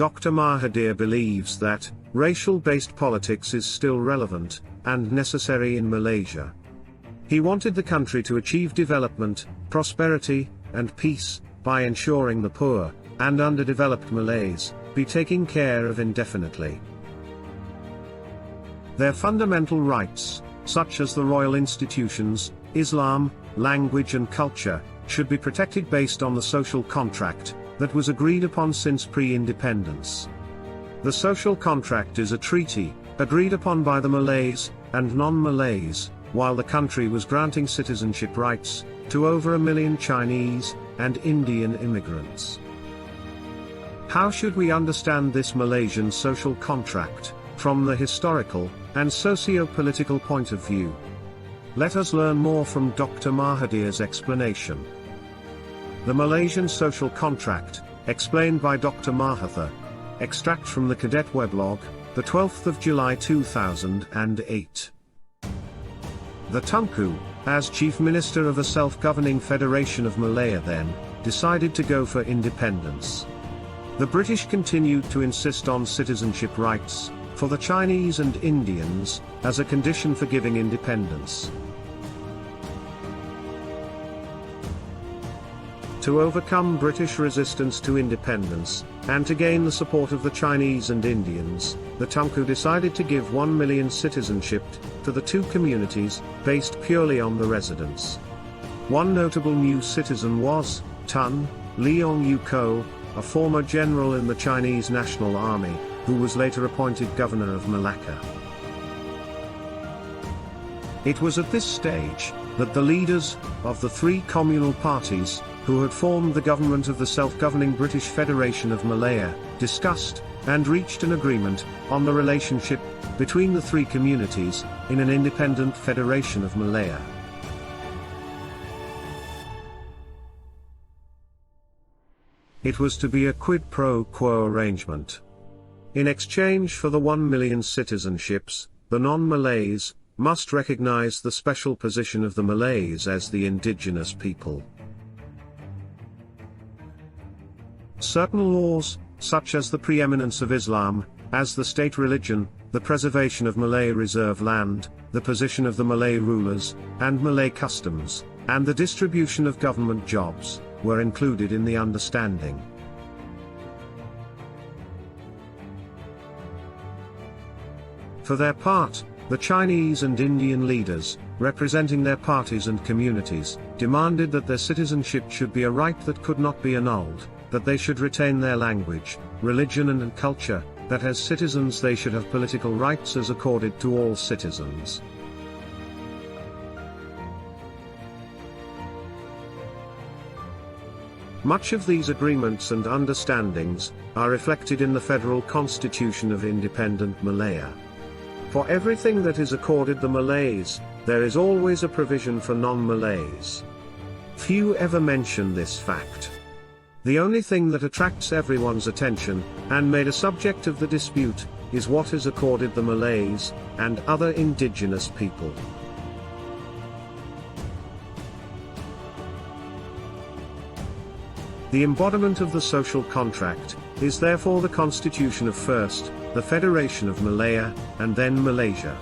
Dr. Mahathir believes that racial-based politics is still relevant and necessary in Malaysia. He wanted the country to achieve development, prosperity, and peace by ensuring the poor and underdeveloped Malays be taken care of indefinitely. Their fundamental rights, such as the royal institutions, Islam, language and culture, should be protected based on the social contract that was agreed upon since pre-independence. The social contract is a treaty, agreed upon by the Malays and non-Malays, while the country was granting citizenship rights to over 1 million Chinese and Indian immigrants. How should we understand this Malaysian social contract from the historical and socio-political point of view? Let us learn more from Dr. Mahathir's explanation. The Malaysian social contract, explained by Dr. Mahathir. Extract from the Cadet Weblog, the 12th of July 2008. The Tunku, as Chief Minister of a self-governing Federation of Malaya then, decided to go for independence. The British continued to insist on citizenship rights for the Chinese and Indians as a condition for giving independence. To overcome British resistance to independence, and to gain the support of the Chinese and Indians, the Tunku decided to give 1 million citizenship to the two communities, based purely on the residents. One notable new citizen was Tun Leong Yuko, a former general in the Chinese National Army, who was later appointed governor of Malacca. It was at this stage that the leaders of the three communal parties, who had formed the government of the self-governing British Federation of Malaya, discussed and reached an agreement on the relationship between the three communities in an independent Federation of Malaya. It was to be a quid pro quo arrangement. In exchange for the 1 million citizenships, the non-Malays must recognize the special position of the Malays as the indigenous people. Certain laws, such as the preeminence of Islam as the state religion, the preservation of Malay reserve land, the position of the Malay rulers, and Malay customs, and the distribution of government jobs, were included in the understanding. For their part, the Chinese and Indian leaders, representing their parties and communities, demanded that their citizenship should be a right that could not be annulled, that they should retain their language, religion and culture, that as citizens they should have political rights as accorded to all citizens. Much of these agreements and understandings are reflected in the Federal Constitution of Independent Malaya. For everything that is accorded the Malays, there is always a provision for non-Malays. Few ever mention this fact. The only thing that attracts everyone's attention, and made a subject of the dispute, is what is accorded the Malays and other indigenous people. The embodiment of the social contract is therefore the Constitution of first, the Federation of Malaya, and then Malaysia.